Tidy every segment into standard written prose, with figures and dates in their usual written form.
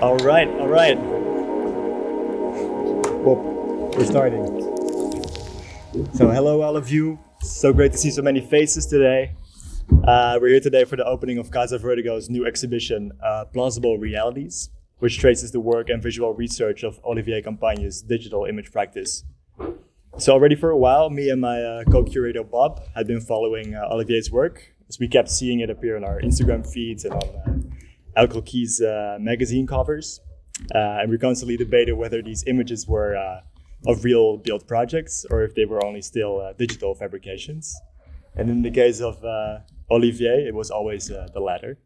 All right. Well, we're starting. So hello all of you. So great to see so many faces today. We're here today for the opening of CASA Vertigo's new exhibition, Plausible Realities, which traces the work and visual research of Olivier Campagne's digital image practice. So already for a while, me and my co-curator Bob had been following Olivier's work, as we kept seeing it appear on our Instagram feeds and on Alcohol's magazine covers. And we constantly debated whether these images were of real built projects or if they were only still digital fabrications. And in the case of Olivier, it was always the latter.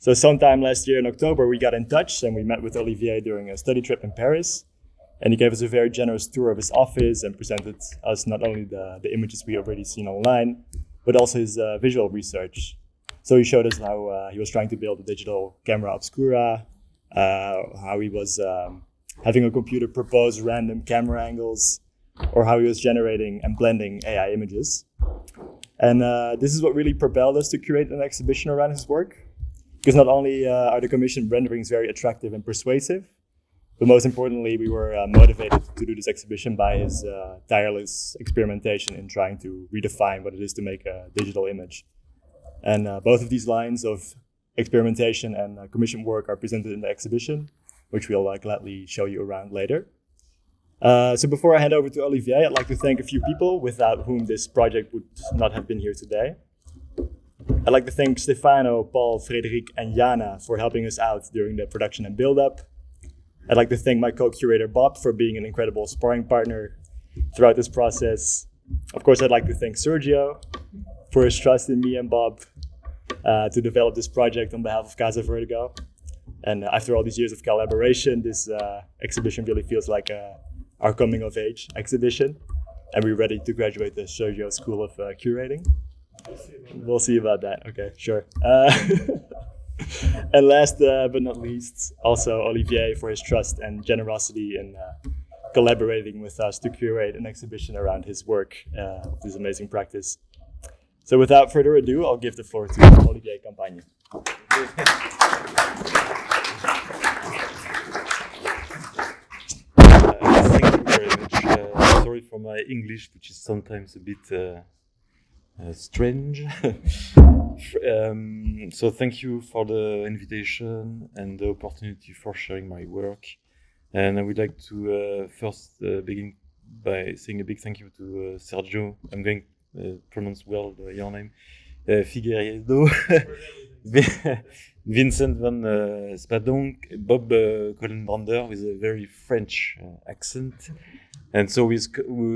So sometime last year in October, we got in touch and we met with Olivier during a study trip in Paris. And he gave us a very generous tour of his office and presented us not only the images we already seen online, but also his visual research. So he showed us how he was trying to build a digital camera obscura, how he was having a computer propose random camera angles, or how he was generating and blending AI images. And this is what really propelled us to create an exhibition around his work. Because not only are the commissioned renderings very attractive and persuasive, but most importantly, we were motivated to do this exhibition by his tireless experimentation in trying to redefine what it is to make a digital image. And both of these lines of experimentation and commissioned work are presented in the exhibition, which we'll gladly show you around later. So before I hand over to Olivier, I'd like to thank a few people without whom this project would not have been here today. I'd like to thank Stefano, Paul, Frederic, and Jana for helping us out during the production and build-up. I'd like to thank my co-curator Bob for being an incredible sparring partner throughout this process. Of course, I'd like to thank Sergio for his trust in me and Bob to develop this project on behalf of CASA Vertigo. And after all these years of collaboration, this exhibition really feels like our coming of age exhibition. And we're ready to graduate the Sergio School of Curating. We'll see about that. Okay, sure. And last but not least, also Olivier for his trust and generosity in collaborating with us to curate an exhibition around his work of this amazing practice. So without further ado, I'll give the floor to Olivier Campagne. Thank you very much. Sorry for my English, which is sometimes a bit strange. So thank you for the invitation and the opportunity for sharing my work. And I would like to first begin by saying a big thank you to Sergio. I'm going to pronounce well your name. Figueiredo, Vincent van Spadonk, Bob Collenbrander with a very French accent. And so we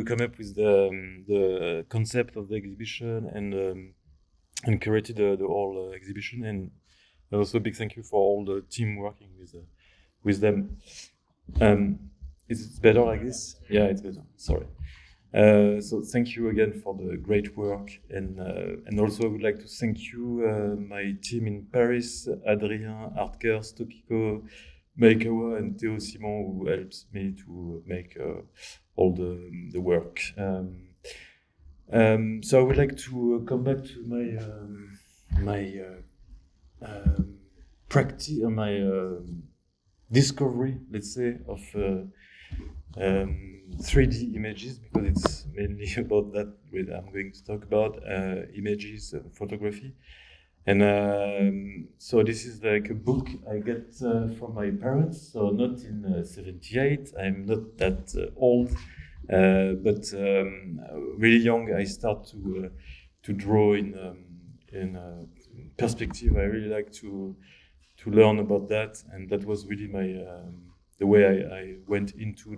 come up with the concept of the exhibition and curated the whole exhibition. And also a big thank you for all the team working with them. Is it better like this? Yeah, it's better. Sorry. So thank you again for the great work, and also I would like to thank you, my team in Paris, Adrien, Artkers, Tokiko, Maikawa, and Theo Simon, who helps me to make all the work. So I would like to come back to my practice, my discovery, let's say, of 3D images, because it's mainly about that I'm going to talk about, images, photography. And so this is like a book I get from my parents, so not in 78, I'm not that old, but really young I start to draw in perspective. I really like to learn about that, and that was really my the way I went into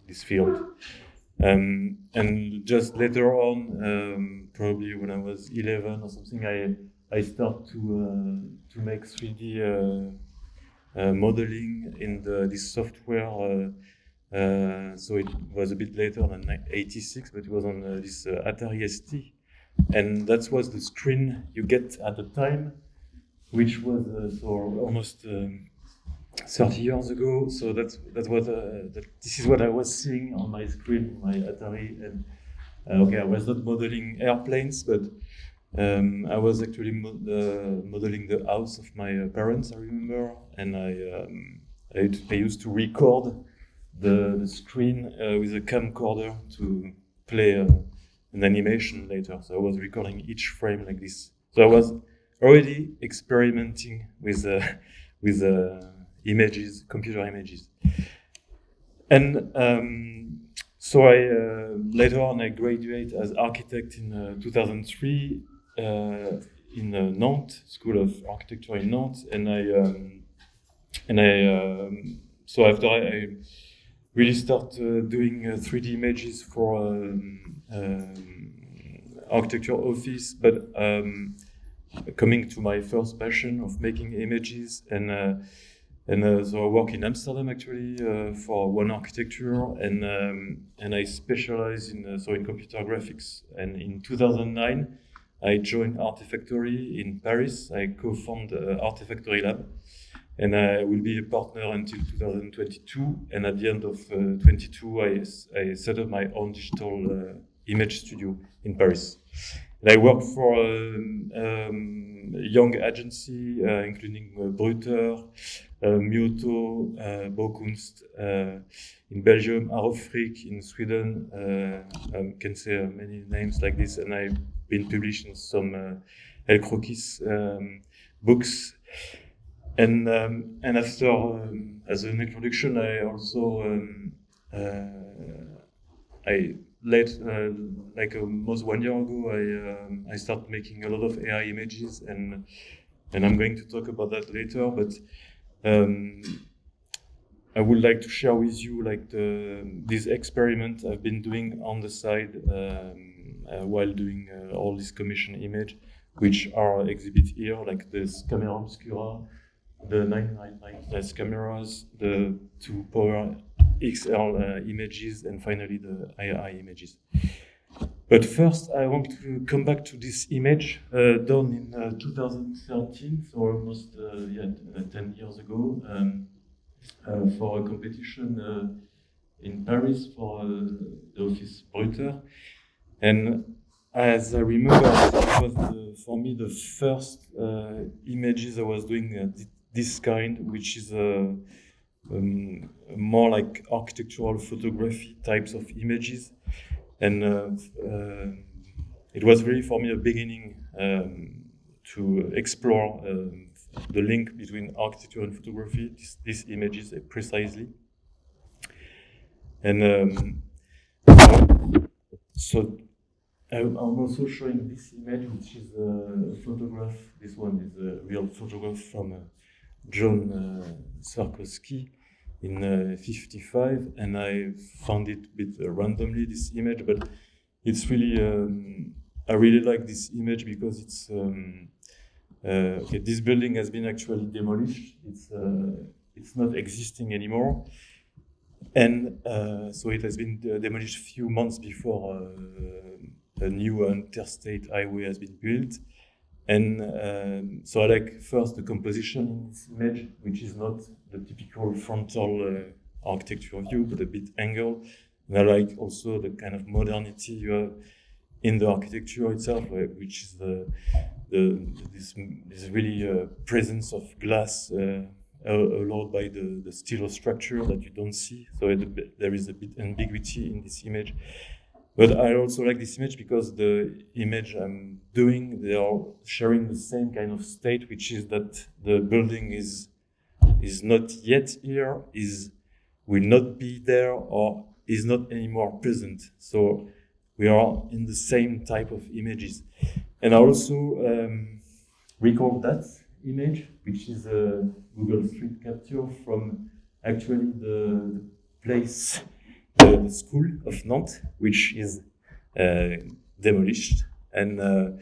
this field. And just later on, probably when I was 11 or something, I start to make 3D modeling in this software. So it was a bit later than 86, but it was on this Atari ST, and that was the screen you get at the time, which was so almost 30 years ago. So that's what this is what I was seeing on my screen, my Atari. And okay, I was not modeling airplanes, but I was actually modeling the house of my parents, I remember, and I used to record the screen with a camcorder to play an animation later. So I was recording each frame like this. So I was already experimenting with images, computer images, and so I later on I graduated as architect in 2003 in Nantes, School of Architecture in Nantes, so after I really start doing 3D images for architecture office, but coming to my first passion of making images, and so I work in Amsterdam actually for one architecture, and I specialize in in computer graphics. And in 2009, I joined Artifactory in Paris. I co-founded Artifactory Lab, and I will be a partner until 2022. And at the end of 22, I set up my own digital image studio in Paris. And I work for a young agency, including Bruther, Myoto, Baukunst in Belgium, Arrhov Frick in Sweden. I can say many names like this, and I've been published in some El Croquis books. And after, as an introduction, I also almost 1 year ago, I started making a lot of AI images, and I'm going to talk about that later. But I would like to share with you this experiment I've been doing on the side while doing all these commission image, which are exhibited here, like this camera obscura, the 999 cameras, the 2 Power XL images, and finally the AI images. But first, I want to come back to this image done in 2013, so almost 10 years ago, for a competition in Paris for the office Bruther. And as I remember, it was for me the first images I was doing this kind, which is more like architectural photography types of images. And it was really for me a beginning to explore the link between architecture and photography, these images precisely. And so I'm also showing this image, which is a photograph. This one is a real photograph from John Swarkowski in 55, and I found it a bit randomly, this image, but it's really, I really like this image because it's, okay, this building has been actually demolished. It's not existing anymore. And so it has been demolished a few months before a new interstate highway has been built. And so I like first the composition in this image, which is not the typical frontal architecture view, but a bit angle. And I like also the kind of modernity you have in the architecture itself, which is this really presence of glass allowed by the steel structure that you don't see. So there is a bit ambiguity in this image. But I also like this image because the image I'm doing, they are sharing the same kind of state, which is that the building is not yet here, will not be there, or is not anymore present. So we are in the same type of images. And I also recall that image, which is a Google Street capture from actually the place, the school of Nantes, which is demolished. And I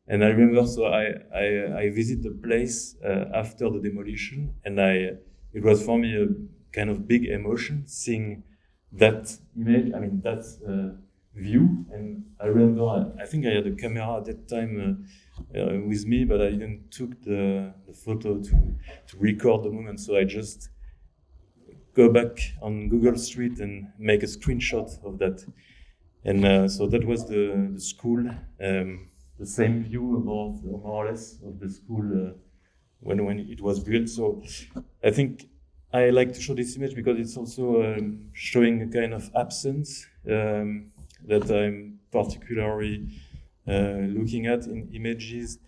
remember, so I visit the place after the demolition, and it was for me a kind of big emotion seeing that image, that view. And I remember, I think I had a camera at that time with me, but I didn't took the photo to record the moment. So I just go back on Google Street and make a screenshot of that. And so that was the school. the same view about more or less of the school when it was built. So I think I like to show this image because it's also showing a kind of absence that I'm particularly looking at in images,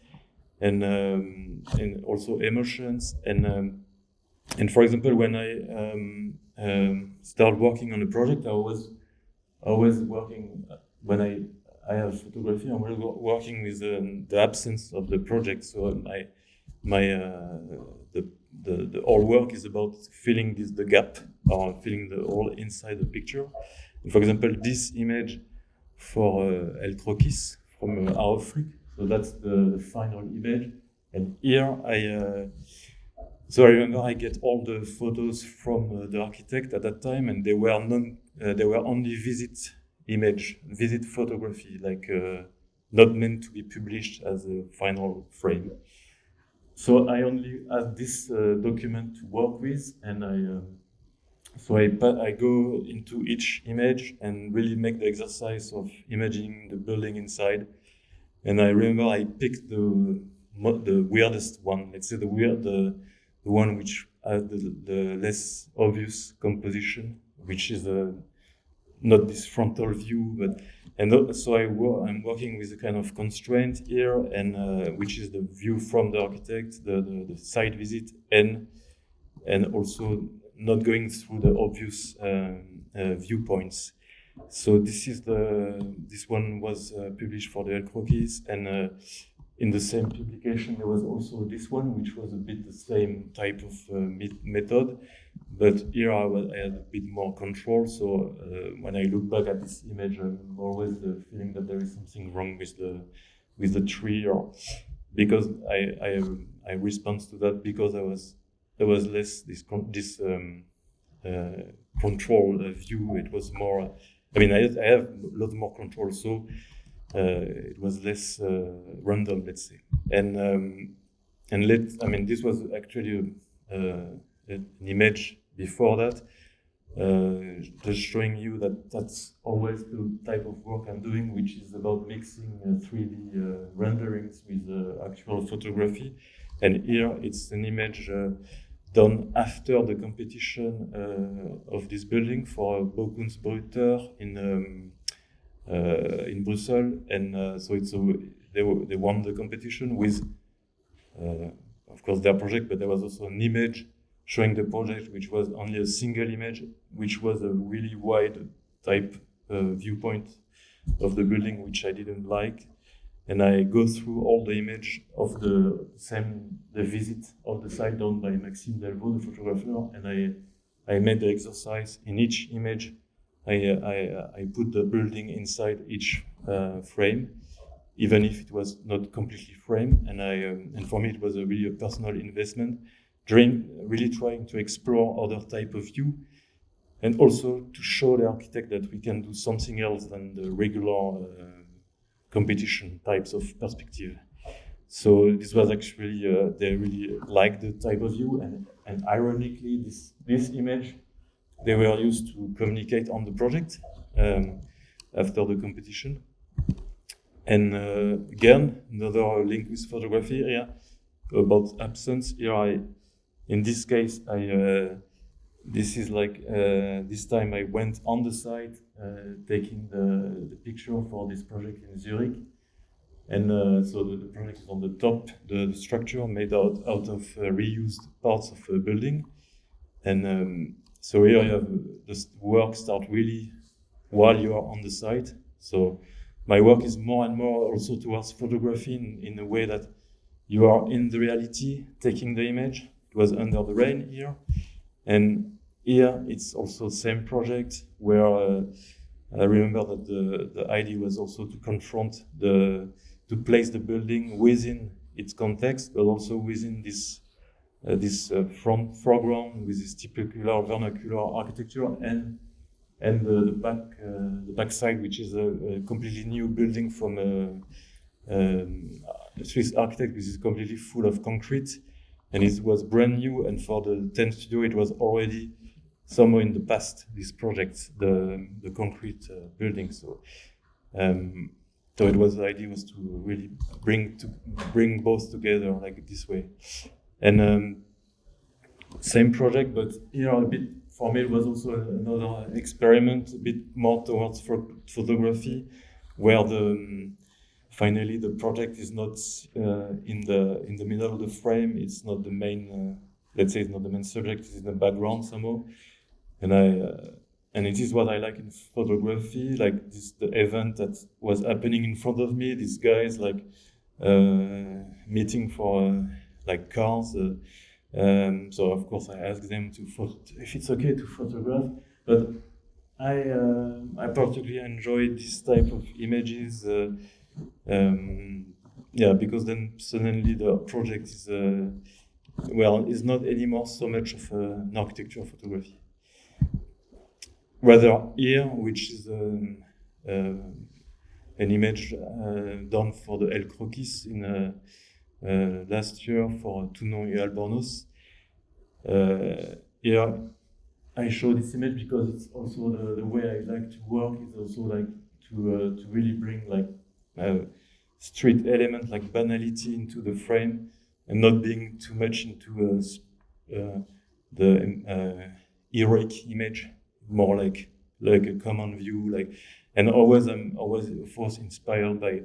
and also emotions. And for example, when I start working on a project, I was always working when I have photography. I'm really working with the absence of the project. So the whole work is about filling the gap, or filling the hole inside the picture. And for example, this image for El Croquis from Arrhov Frick. So that's the final image. And here so I remember I get all the photos from the architect at that time, and they were only visit photography, like not meant to be published as a final frame. So I only had this document to work with, and I go into each image and really make the exercise of imagining the building inside. And I remember I picked the weirdest one. Let's say the one which has the less obvious composition, which is not this frontal view, so I'm working with a kind of constraint here, and which is the view from the architect, the site visit, and also not going through the obvious viewpoints. So this one was published for the El Croquis, and in the same publication there was also this one, which was a bit the same type of method, but here I had a bit more control. So when I look back at this image, I'm always feeling that there is something wrong with the tree, or because I respond to that because there was less this control view. It was more. I mean, I have a lot more control, so it was less random, let's say. And this was actually an image before that, just showing you that that's always the type of work I'm doing, which is about mixing 3D renderings with actual photography. And here it's an image done after the competition of this building for Baukunst Bruther in Brussels, and so they won the competition with, of course, their project, but there was also an image showing the project, which was only a single image, which was a really wide type viewpoint of the building, which I didn't like. And I go through all the image of the visit of the site done by Maxime Delvaux, the photographer, and I made the exercise. In each image, I put the building inside each frame, even if it was not completely framed. And for me, it was really a personal investment, really trying to explore other type of view, and also to show the architect that we can do something else than the regular competition types of perspective. So this was actually, they really liked the type of view, and ironically, this image, they were used to communicate on the project after the competition. And again, another link with photography here about absence. Here, in this case, this is like this time I went on the site taking the picture for this project in Zurich, and so the project is on the top, the structure made out of reused parts of a building, and so here you have the work start really while you are on the site. So my work is more and more also towards photography in a way that you are in the reality taking the image. It was under the rain here, and here it's also the same project where I remember that the idea was also to confront to place the building within its context, but also within this foreground with this typical vernacular architecture, and the back side, which is a completely new building from a Swiss architect, which is completely full of concrete, and it was brand new. And for the 10 studio, it was already somewhere in the past, this project, the concrete building. So So the idea was to really bring both together like this way. And same project, but a bit for me it was also another experiment, a bit more towards photography, where finally the project is not in the middle of the frame. It's not the main. Let's say it's not the main subject. It's in the background somehow, and it is what I like in photography, like the event that was happening in front of me. These guys like meeting for like cars. So of course I asked them if it's okay to photograph, but I particularly enjoy this type of images. Because then suddenly the project is is not anymore so much of an architecture photography. Rather here, which is an image done for the El Croquis in last year for Toulon et Albornoz. Here I show this image because it's also the way I like to work. Is also like to really bring like street element like banality into the frame and not being too much into the heroic image, more like a common view. And I'm always of course inspired by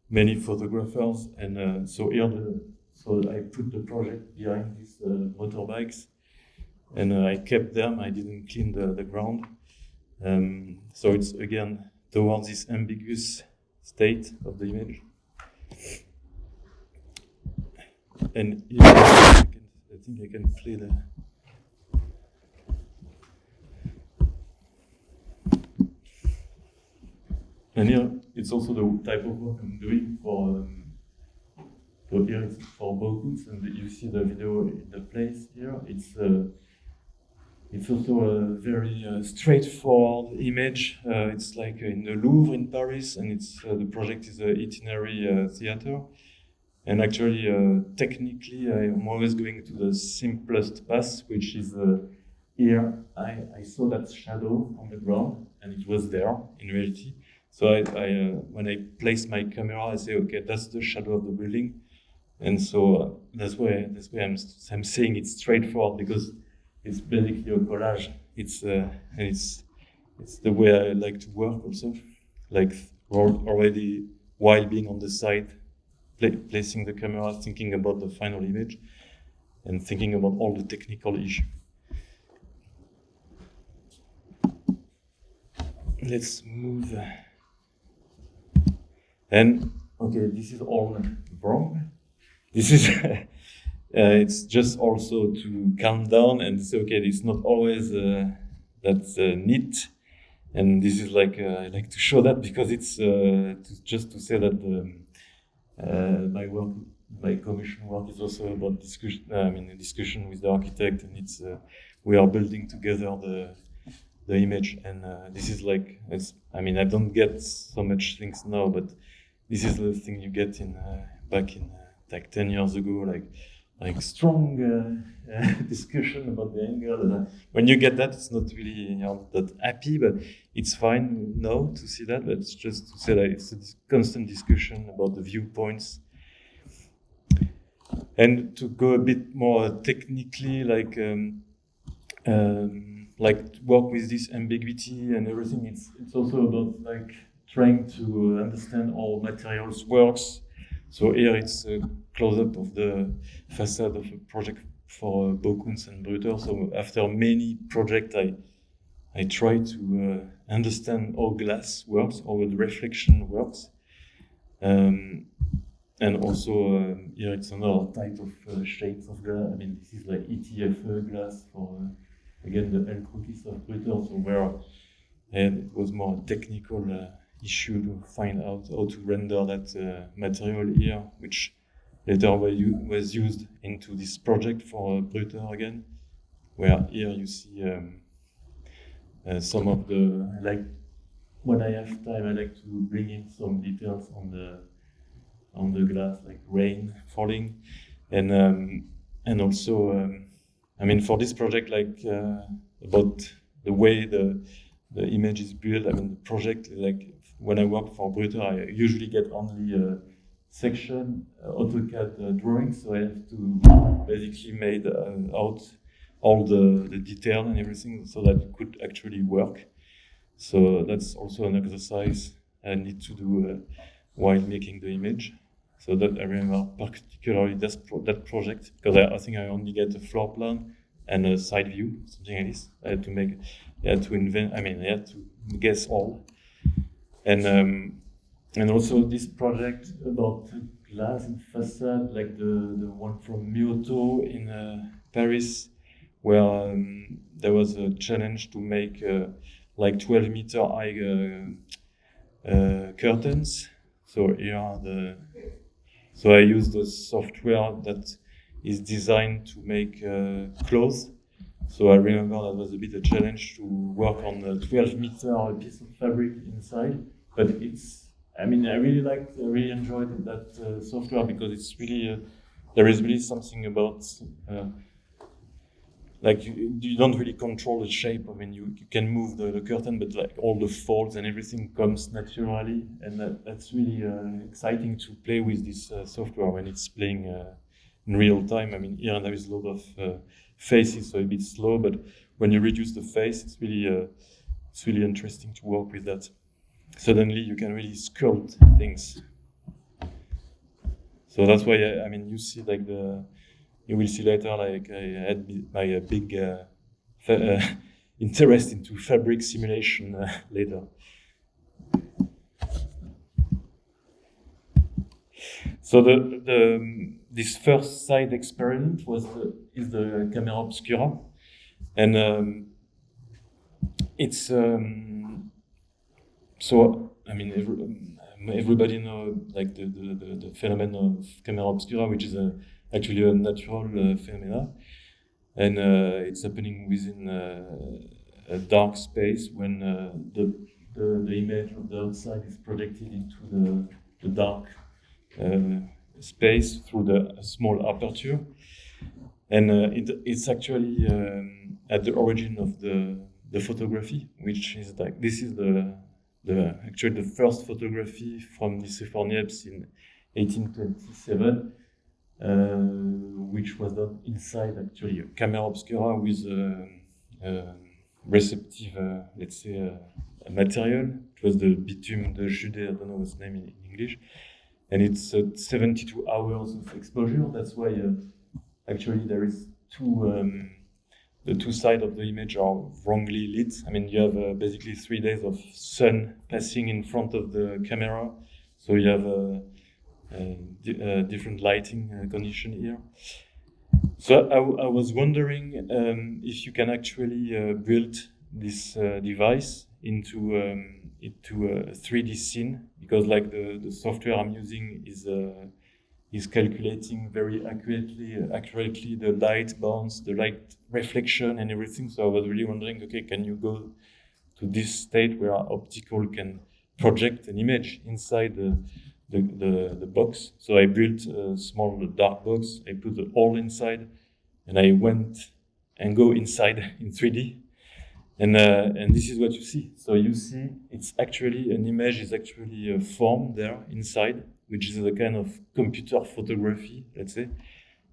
many photographers, and so I put the project behind these motorbikes, and I kept them. I didn't clean the ground, so it's again towards this ambiguous state of the image. And here, I think I can play the. And here it's also the type of work I'm doing for. So here it's for Baukunst, and you see the video in the place here. It's also a very straightforward image. It's like in the Louvre in Paris, and it's the project is an itinerary theater. And actually, technically, I'm always going to the simplest path, which is here. I saw that shadow on the ground, and it was there in reality. So when I place my camera, I say, okay, that's the shadow of the building, and so that's why I'm saying it's straightforward, because it's basically a collage. It's the way I like to work also, like already while being on the side, placing the camera, thinking about the final image, and thinking about all the technical issues. Let's move. And okay, this is all wrong. This is it's just also to calm down and say, okay, it's not always that's neat. And this is like I like to show that because it's just to say that my commission work is also about discussion. A discussion with the architect, and it's we are building together the image. And this is like I don't get so much things now, but this is the thing you get in back in like 10 years ago, like strong discussion about the angle. And when you get that, it's not really that happy, but it's fine now to see that. But it's just to say that it's a constant discussion about the viewpoints. And to go a bit more technically, like work with this ambiguity and everything. It's also about like trying to understand how materials works. So here it's a close-up of the facade of a project for Baukunst and Bruther. So after many projects, I try to understand how glass works, how the reflection works. And also here it's another type of shades of glass. This is like ETF glass for, again, the El Croquis of Bruther, so where it was more technical issue to find out how to render that material here, which later was used into this project for Bruther again, where here you see some of the, like, when I have time, I like to bring in some details on the glass, like rain falling, and also, for this project, like about the way the image is built. The project, like when I work for Bruther, I usually get only section AutoCAD drawings, so I have to basically made out all the detail and everything so that it could actually work. So that's also an exercise I need to do while making the image. So that I remember particularly that project, because I think I only get a floor plan and a side view, something like this. I had to guess all. And also this project about glass and facade, like the one from Myoto in Paris, where there was a challenge to make like 12-meter high curtains. So here are so I use the software that is designed to make clothes. So I remember that was a bit a challenge to work on a 12-meter piece of fabric inside, but I really enjoyed that software, because it's really, there is really something about, like you don't really control the shape. I mean, you can move the curtain, but like all the folds and everything comes naturally, and that's really exciting to play with this software when it's playing in real time. I mean, here there is a lot of faces, so a bit slow, but when you reduce the face, it's really interesting to work with that. Suddenly you can really sculpt things. So that's why you see like you will see later, like I had my big interest into fabric simulation later. So this first side experiment is the camera obscura, and it's so I mean everybody know like the phenomenon of camera obscura, which is actually a natural phenomenon, and it's happening within a dark space when the image of the outside is projected into the dark space through the small aperture, and it's actually at the origin of the photography, which is like this is actually the first photography from Nicéphore Niepce in 1827, which was done inside actually a camera obscura with a receptive, let's say, a material. It was the bitume de Judée, I don't know what's the name in English, and it's 72 hours of exposure. That's why actually there is the two sides of the image are wrongly lit. I mean, you have basically 3 days of sun passing in front of the camera, so you have different lighting condition here. So I was wondering if you can actually build this device into a 3D scene, because like the software I'm using is calculating very accurately the light bounce, the light reflection and everything. So I was really wondering, okay, can you go to this state where optical can project an image inside the box? So I built a small dark box, I put it all inside, and I went and go inside in 3D. And this is what you see. So you see it's actually, an image is actually formed there inside, which is a kind of computer photography, let's say.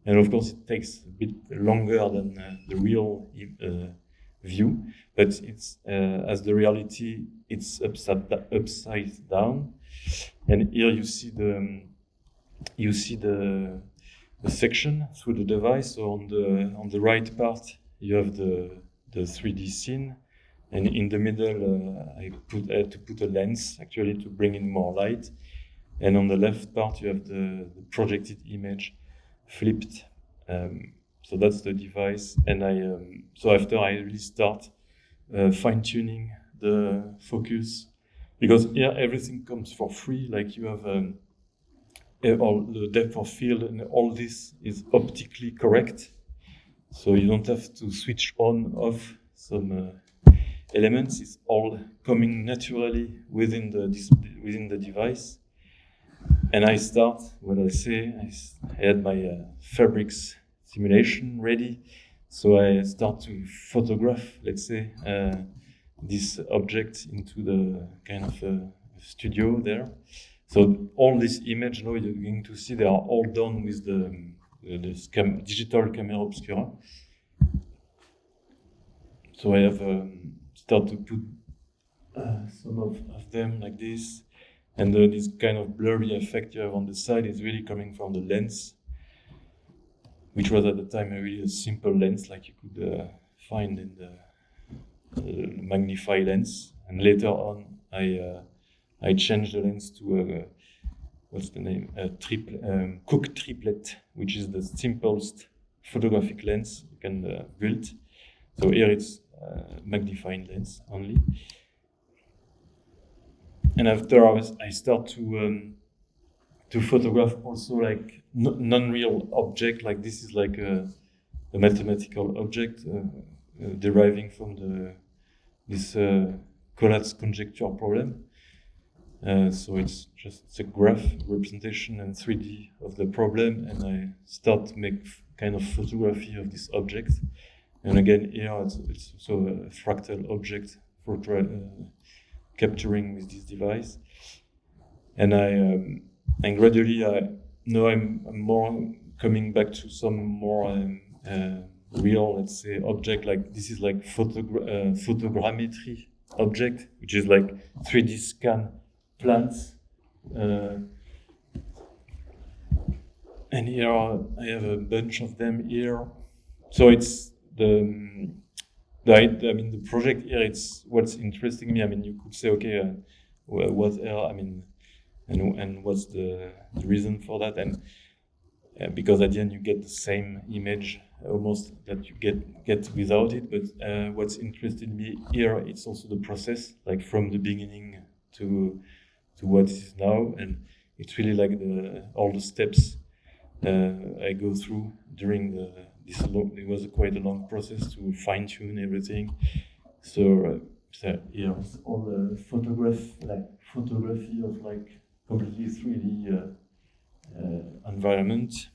And of course, it takes a bit longer than the real view, but it's as the reality, it's upside down. And here you see the section through the device. So on the right part, you have the 3D scene, and in the middle, I had to put a lens actually to bring in more light. And on the left part, you have the projected image flipped. So that's the device. And so after I really start fine-tuning the focus, because here everything comes for free. Like you have all the depth of field, and all this is optically correct. So you don't have to switch on, off some elements. It's all coming naturally within the device. And I start, what I say, I had my fabrics simulation ready. So I start to photograph, let's say, this object into the kind of studio there. So all this image now you're going to see, they are all done with the digital camera obscura. So I have started to put some of them like this, and this kind of blurry effect you have on the side is really coming from the lens, which was at the time a really simple lens like you could find in the magnify lens. And later on, I changed the lens to what's the name? Cook triplet, which is the simplest photographic lens you can build. So here it's magnifying lens only. And after I start to photograph also like non-real object, like this is like a mathematical object deriving from this collapse conjecture problem. So it's a graph representation and 3D of the problem, and I start to make kind of photography of this object. And again, here it's also a fractal object for capturing with this device. And and gradually now I'm more coming back to some more real, let's say, object. Like this is like photogrammetry object, which is like 3D scan plants. And here I have a bunch of them here. So it's the project here. It's what's interesting me. I mean, you could say, okay, what else? I mean, and what's the reason for that? And because at the end you get the same image almost that you get without it. But what's interested me here, it's also the process, like from the beginning to what it is now, and it's really like all the steps I go through during it was quite a long process to fine tune everything. So here is all the photography of like completely 3D environment,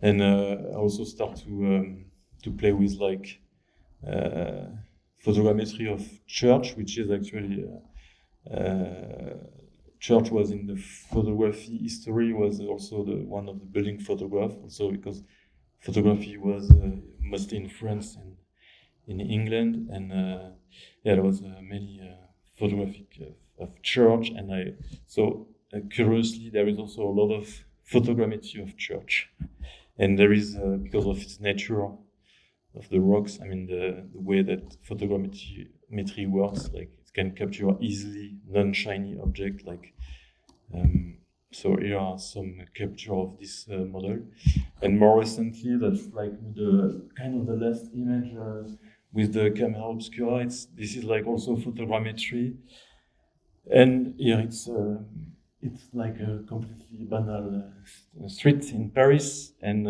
and I also start to play with like photogrammetry of church, which is actually church was in the photography history, was also one of the building photograph, also because photography was mostly in France and in England, and there was many photographic of church, and curiously there is also a lot of photogrammetry of church, and there is because of its nature of the rocks. I mean the way that photogrammetry works, like it can capture easily non-shiny object, like so here are some capture of this model. And more recently, that's like the kind of the last image with the camera obscura. This is like also photogrammetry, and here it's like a completely banal street in Paris, and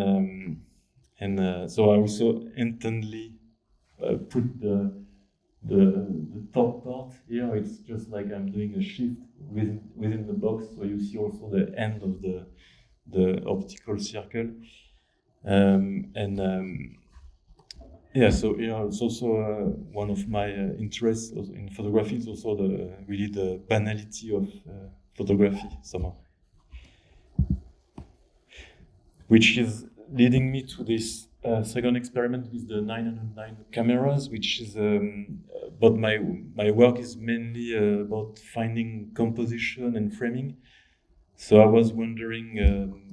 so I also intently put the top part here. It's just like I'm doing a shift within the box, so you see also the end of the optical circle, so here it's also one of my interests in photography. It's also the banality of photography somehow, which is leading me to this second experiment with the 909 cameras, which is but my work is mainly about finding composition and framing. So I was wondering,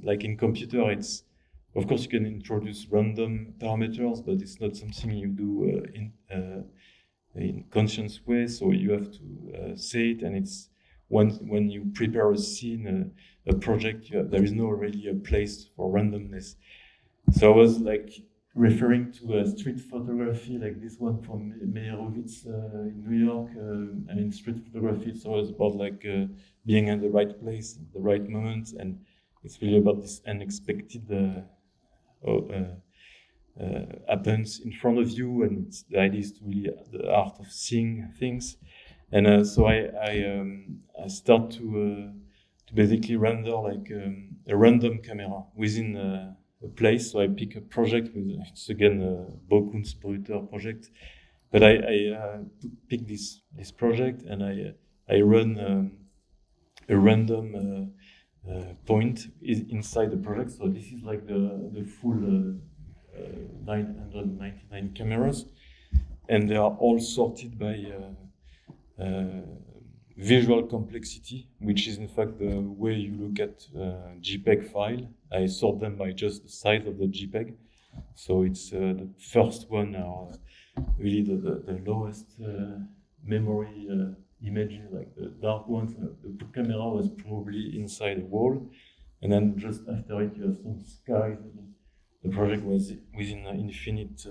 like in computer, it's of course you can introduce random parameters, but it's not something you do in conscious way. So you have to say it, and it's when you prepare a scene, a project, there is no really a place for randomness. So I was like referring to a street photography like this one from Meyerowitz in New York. I mean, street photography is always about like being in the right place, at the right moment, and it's really about this unexpected happens in front of you, and the idea is to really the art of seeing things. And so I start to basically render like a random camera within a place. So I pick a project it's again a Baukunst Bruther project, but I pick this project, and I run a random point inside the project. So this is like the full 999 cameras, and they are all sorted by visual complexity, which is in fact the way you look at JPEG file. I sort them by just the size of the JPEG. So it's the first one are really the lowest memory images, like the dark ones. The camera was probably inside a wall, and then just after it you have some skies. The project was within an infinite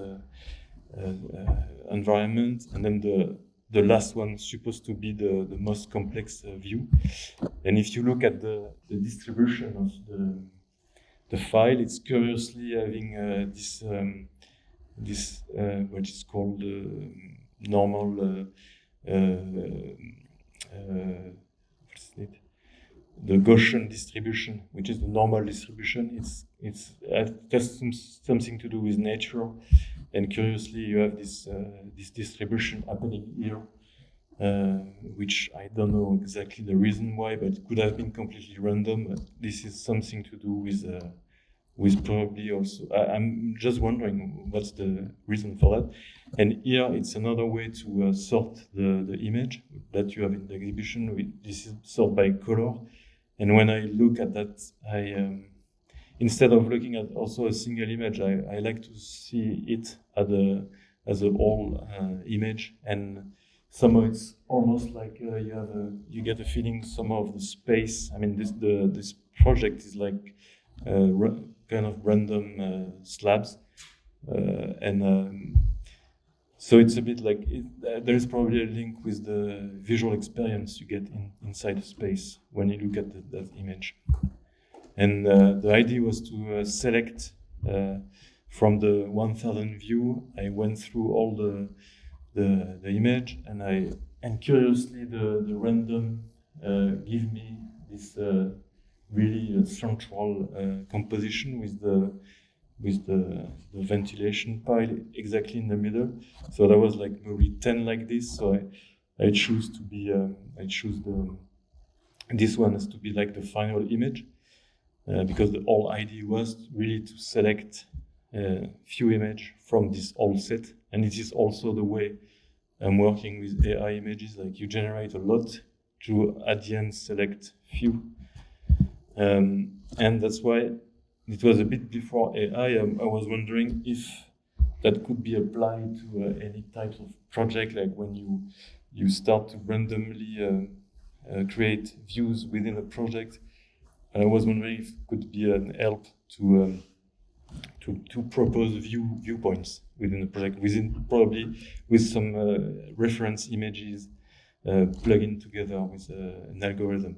environment, and then the last one is supposed to be the most complex view. And if you look at the distribution of the file, it's curiously having this what is called normal what's it? The Gaussian distribution, which is the normal distribution. It's just something to do with nature, and curiously you have this distribution happening here, which I don't know exactly the reason why, but it could have been completely random. But this is something to do with probably also. I'm just wondering what's the reason for that. And here it's another way to sort the image that you have in the exhibition. This is sorted by color. And when I look at that, I instead of looking at also a single image, I like to see it as a whole image. And somehow it's almost like you get a feeling somehow of the space. I mean, this project is like kind of random slabs, and so it's a bit like there is probably a link with the visual experience you get inside the space when you look at that image. And the idea was to select from the 1000 view. I went through all the image, and curiously the random give me this really central composition with the ventilation pile exactly in the middle. So there was like maybe 10 like this. So I choose to be this one as to be like the final image, because the whole idea was really to select few image from this whole set. And it is also the way I'm working with AI images. Like you generate a lot to at the end select few. And that's why it was a bit before AI. I was wondering if that could be applied to any types of project, like when you start to randomly create views within a project. And I was wondering if it could be an help to propose viewpoints within the project, probably with some reference images plug in together with an algorithm.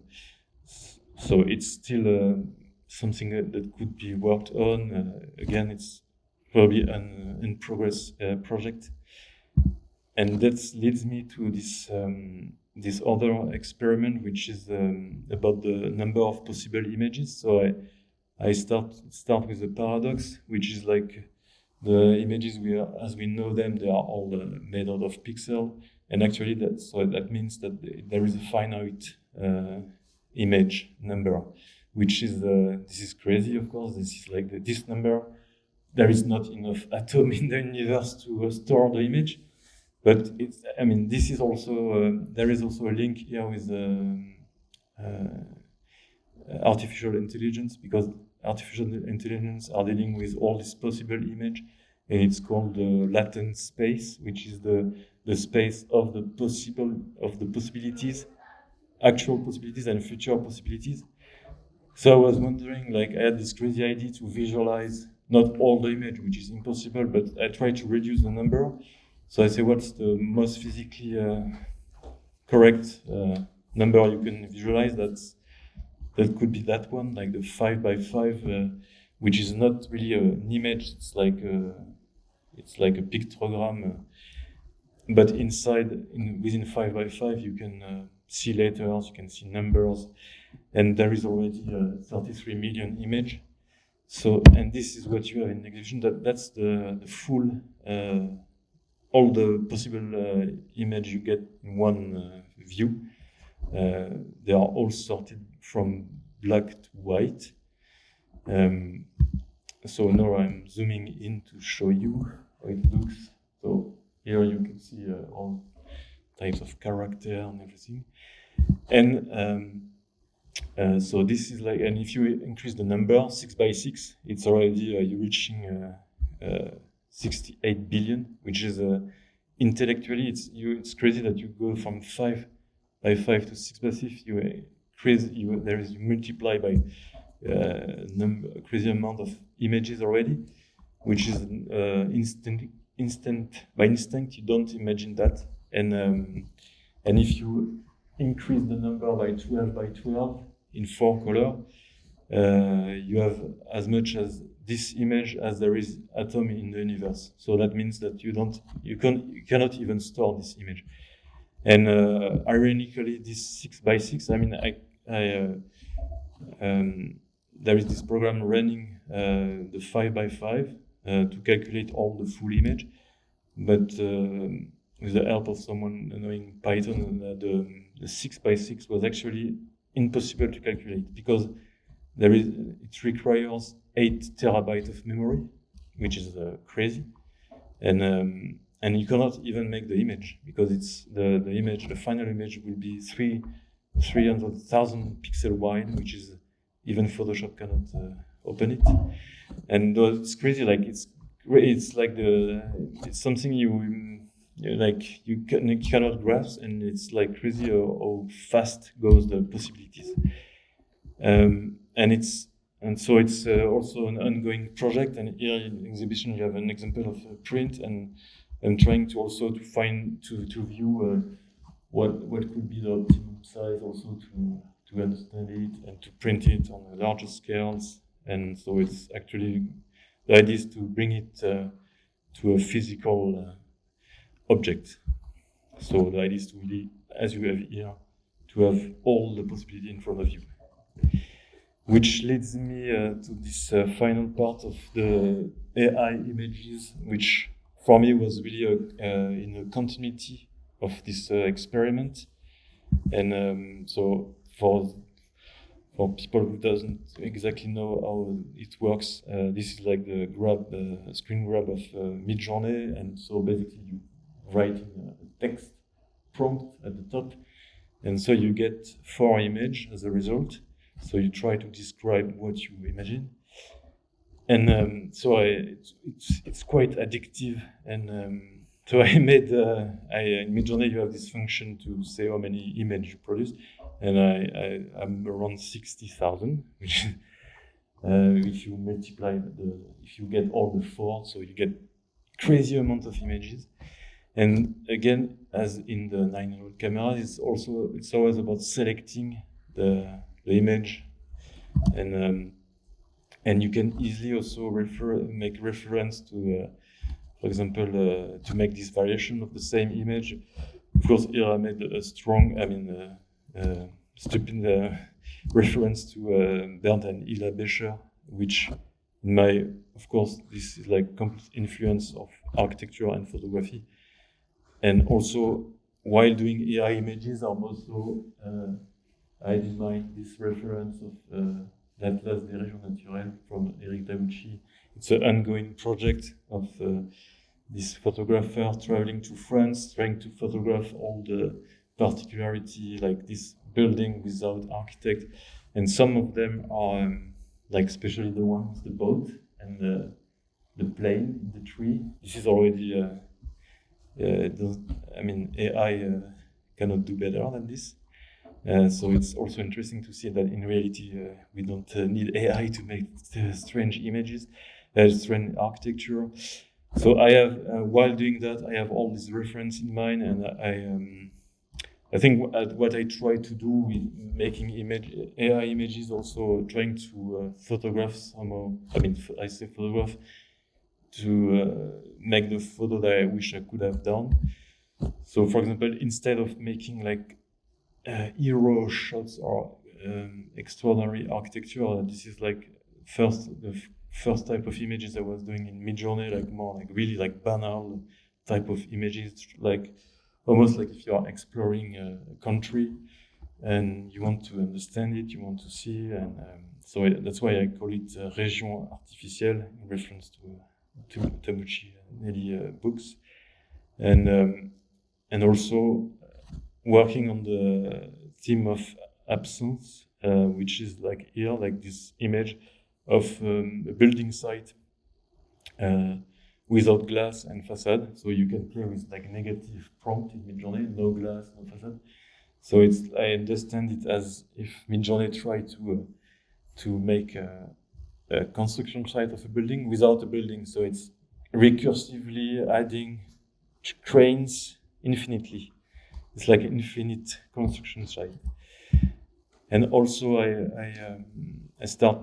So it's still something that could be worked on. Again, it's probably an in progress project, and that leads me to this other experiment, which is about the number of possible images. So I start with the paradox, which is like the images as we know them, they are all made out of pixels, and actually that means that there is a finite image number, which is this is crazy, of course. This is like this number. There is not enough atom in the universe to store the image, but this is also there is also a link here with artificial intelligence, because artificial intelligence are dealing with all this possible image, and it's called the latent space, which is the space of the possibilities, actual possibilities and future possibilities. So I was wondering, like, I had this crazy idea to visualize not all the image, which is impossible, but I tried to reduce the number. So I say, what's the most physically correct number you can visualize? That could be that one, like the 5 by 5, which is not really an image. It's like a pictogram, but within 5 by 5, you can see letters, you can see numbers, and there is already 33 million image. So, and this is what you have in the exhibition. That's the full, all the possible image you get in one view. they are all sorted from black to white. So now I'm zooming in to show you how it looks. So here you can see all types of character and everything. And so this is like, and if you increase the number 6 by 6, it's already you're reaching 68 billion, which is intellectually it's crazy that you go from 5 by 5 to 6 by 6. You multiply by crazy amount of images already, which is instant by instinct. You don't imagine that, and if you increase the number by 12 by 12 in 4 color, you have as much as this image as there is atom in the universe. So that means that you cannot even store this image. And ironically, this 6 by 6. I mean, there is this program running the 5 by 5 to calculate all the full image, but with the help of someone knowing Python, the 6 by 6 was actually impossible to calculate because it requires 8 terabytes of memory, which is crazy, and you cannot even make the image because it's the final image will be 300,000 pixel wide, which is even Photoshop cannot open it. And it's crazy, like it's like it's something you cannot grasp, and it's like crazy how fast goes the possibilities. And so it's also an ongoing project. And here in the exhibition you have an example of a print, and I'm trying to also to view what could be the optimum size, also to understand it and to print it on larger scales. And so it's actually the idea is to bring it to a physical object. So the idea is to really, as you have here, to have all the possibility in front of you. Which leads me to this final part of the AI images, which for me was really in a continuity of this experiment. And so for people who doesn't exactly know how it works, this is like the screen grab of Midjourney. And so basically you write in a text prompt at the top, and so you get 4 images as a result. So you try to describe what you imagine, and so it's quite addictive. And so I made in Midjourney you have this function to say how many images you produce, and I'm around 60,000, which if you multiply if you get all the 4, so you get crazy amount of images. And again, as in the 900 camera, it's always about selecting the image, and you can easily also make reference to, for example, to make this variation of the same image. Of course, here I made a strong, stupid reference to Bernd and Ila Becher, which of course, this is like complete influence of architecture and photography. And also, while doing AI images, I'm also I had in mind this reference of l'Atlas des régions naturelles from Eric Dauchi. It's an ongoing project of this photographer traveling to France, trying to photograph all the particularity, like this building without architect. And some of them are like especially the ones, the boat and the plane, the tree. This is already, AI cannot do better than this. So it's also interesting to see that in reality we don't need AI to make strange images, strange architecture. So I have, while doing that, I have all this reference in mind, and I think what I try to do with making AI images, also trying to photograph somehow. I say photograph to make the photo that I wish I could have done. So, for example, instead of making like hero shots or extraordinary architecture, this is like the first type of images I was doing in Midjourney, like more like really like banal type of images, like almost like if you are exploring a country. and you want to understand it, you want to see, and that's why I call it région artificielle in reference to Tabuchi Nelly books, and also working on the theme of absence, which is like here, like this image of a building site without glass and facade. So you can play with like negative prompt in Midjourney, no glass, no facade. So I understand it as if Midjourney tried to make a construction site of a building without a building. So it's recursively adding cranes infinitely. It's like an infinite construction site. And also I start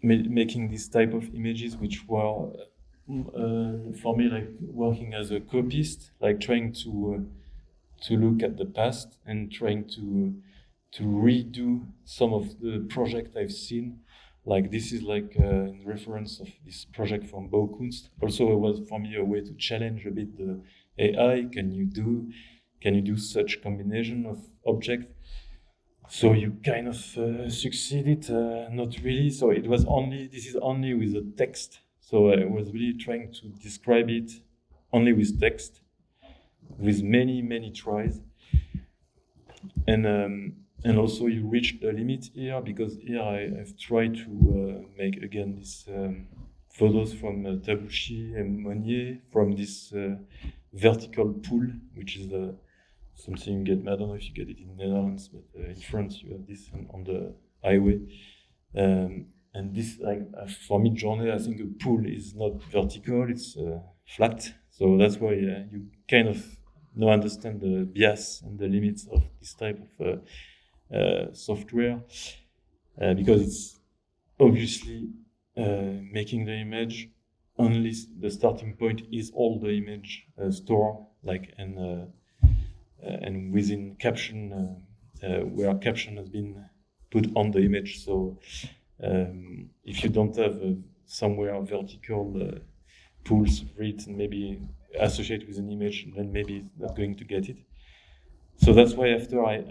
making this type of images, which were for me like working as a copyist, like trying to look at the past and trying to redo some of the project I've seen. Like this is like in reference of this project from Baukunst. Also, it was for me a way to challenge a bit the AI. Can you do such combination of objects? So you kind of succeeded, not really. So this is only with the text. So I was really trying to describe it only with text, with many tries. And also you reach the limit here, because here I've tried to make again these photos from Tabuchi and Monnier from this vertical pool, which is something you get. I don't know if you get it in the Netherlands, but in France you have this on the highway. And this, like for Midjourney, I think a pool is not vertical; it's flat. So that's why you kind of understand the bias and the limits of this type of software, because it's obviously making the image only the starting point is all the image store, like and within caption where caption has been put on the image. So if you don't have somewhere vertical pools written, maybe associate with an image, then maybe it's not going to get it. So that's why after I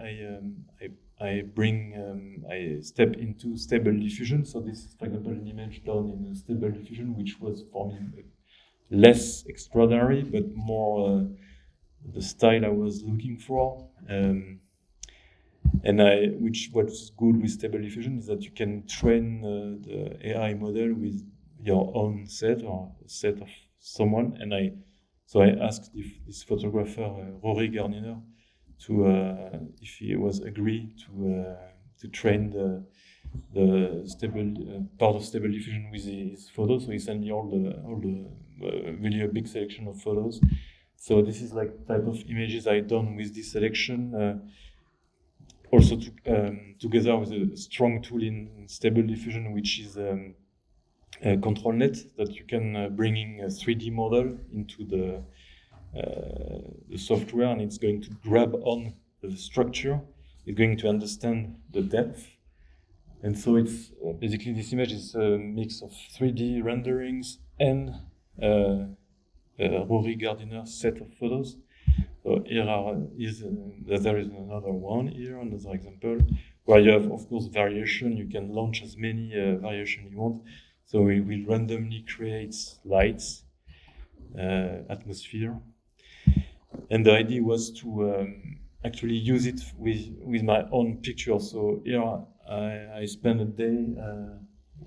step into stable diffusion. So this is, for example, an image done in stable diffusion, which was for me less extraordinary, but more the style I was looking for. What's good with stable diffusion is that you can train the AI model with your own set or a set of someone. And I asked this photographer Rory Gardiner if he was agree to train the stable part of stable diffusion with his photos. So he sent me all the really a big selection of photos. So this is like type of images I done with this selection. Also together with a strong tool in stable diffusion, which is ControlNet, that you can bring in a 3D model into the software, and it's going to grab on the structure. It's going to understand the depth, and so it's basically this image is a mix of 3D renderings and Rory Gardiner's set of photos. So here there is another one here, another example, where you have, of course, variation. You can launch as many variations you want. So we will randomly create lights, atmosphere. And the idea was to actually use it with my own picture. So here I spent a day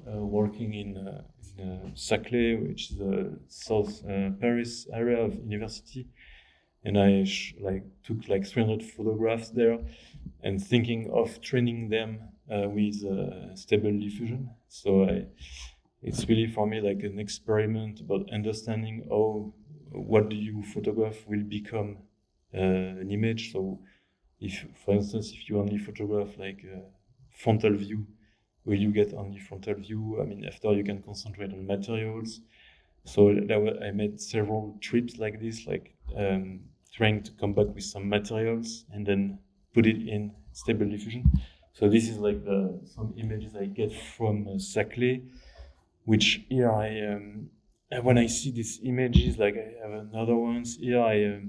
working in Saclay, which is the South Paris area of university. And I took like 300 photographs there, and thinking of training them with stable diffusion. So it's really for me like an experiment about understanding what do you photograph will become an image. So if, for instance, if you only photograph like frontal view, will you get only frontal view? I mean, after you can concentrate on materials. So I made several trips like this, like trying to come back with some materials and then put it in stable diffusion. So this is like some images I get from Saclay, which here when I see these images, like I have another ones here,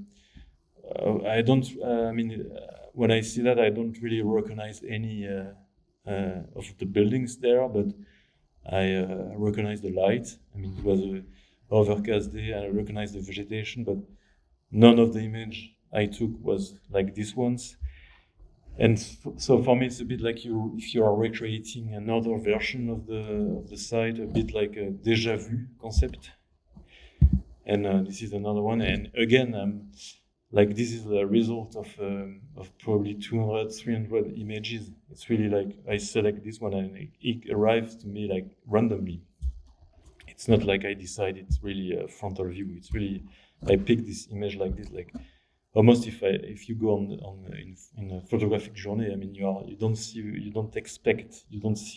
when I see that, I don't really recognize any of the buildings there, but I recognize the light. I mean, it was a overcast day, and I recognize the vegetation, but none of the image I took was like this ones. And so for me, it's a bit like if you are recreating another version of the site, a bit like a déjà vu concept. And this is another one. And again, like this is the result of probably 200, 300 images. It's really like I select this one and it arrives to me like randomly. It's not like I decide it's really a frontal view. It's really I pick this image like this, like almost if you go in a photographic journey. I mean, you don't see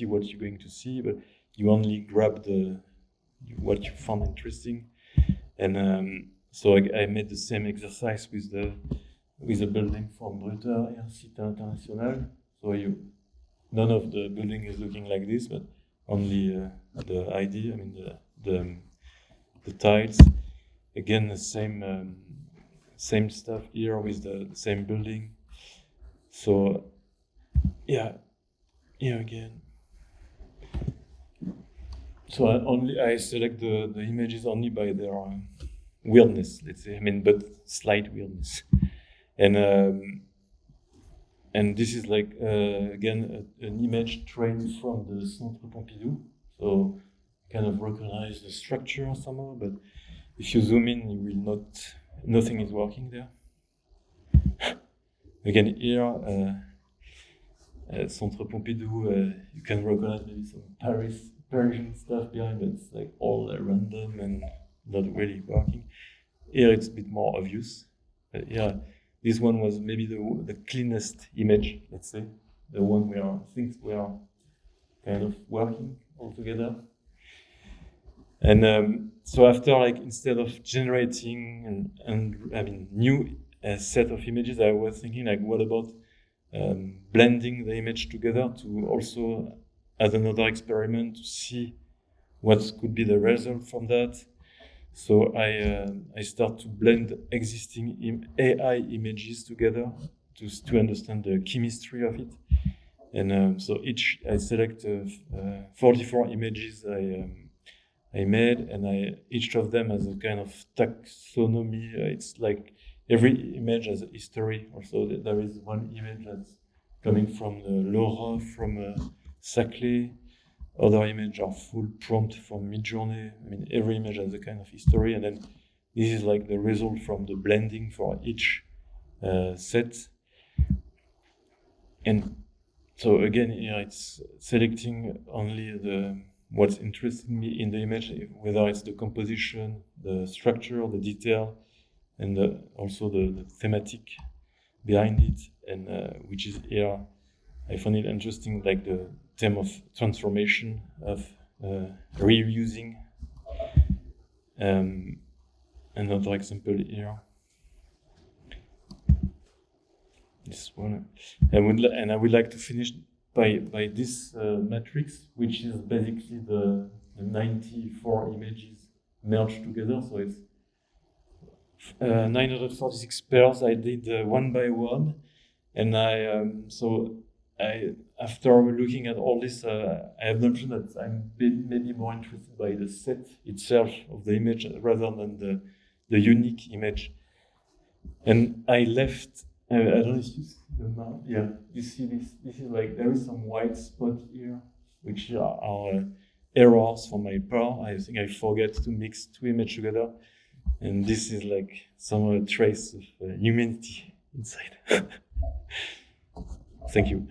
what you're going to see, but you only grab what you found interesting. And so I made the same exercise with the building from Bruther, Cité Internationale. So none of the building is looking like this, but only the idea. I mean the tiles. Again, the same stuff here with the same building. So yeah, here again. So I select the images only by their weirdness, let's say. I mean, but slight weirdness. And this is like again an image trained from the Centre Pompidou. So kind of recognize the structure somehow, but if you zoom in, you will nothing is working there. Again, here, Centre Pompidou, you can recognize maybe some Parisian stuff behind, but it's like all random and not really working. Here it's a bit more obvious. Here, this one was maybe the cleanest image, let's say, the one where things were kind of working all together. And so after, like, instead of generating and I mean new set of images, I was thinking, like, what about blending the image together to also as another experiment to see what could be the result from that. So I start to blend existing AI images together to understand the chemistry of it. And so I select 44 images I made, and each of them has a kind of taxonomy. It's like every image has a history. Also, there is one image that's coming from the Laura from Saclay. Other images are full prompt from Midjourney. I mean, every image has a kind of history, and then this is like the result from the blending for each set. And so again, here it's selecting only what's interesting me in the image, whether it's the composition, the structure, the detail, and also the thematic behind it, and which is here. I find it interesting, like the theme of transformation, of reusing. Another example here. This one, I would like to finish by this matrix, which is basically the 94 images merged together. So it's 946 pairs. I did one by one, and after looking at all this, I have the impression that I'm maybe more interested by the set itself of the image rather than the unique image. And I left. I don't know if you see the map. Yeah, you see this. This is like there is some white spot here, which are errors from my part. I think I forget to mix two images together, and this is like some trace of humanity inside. Thank you.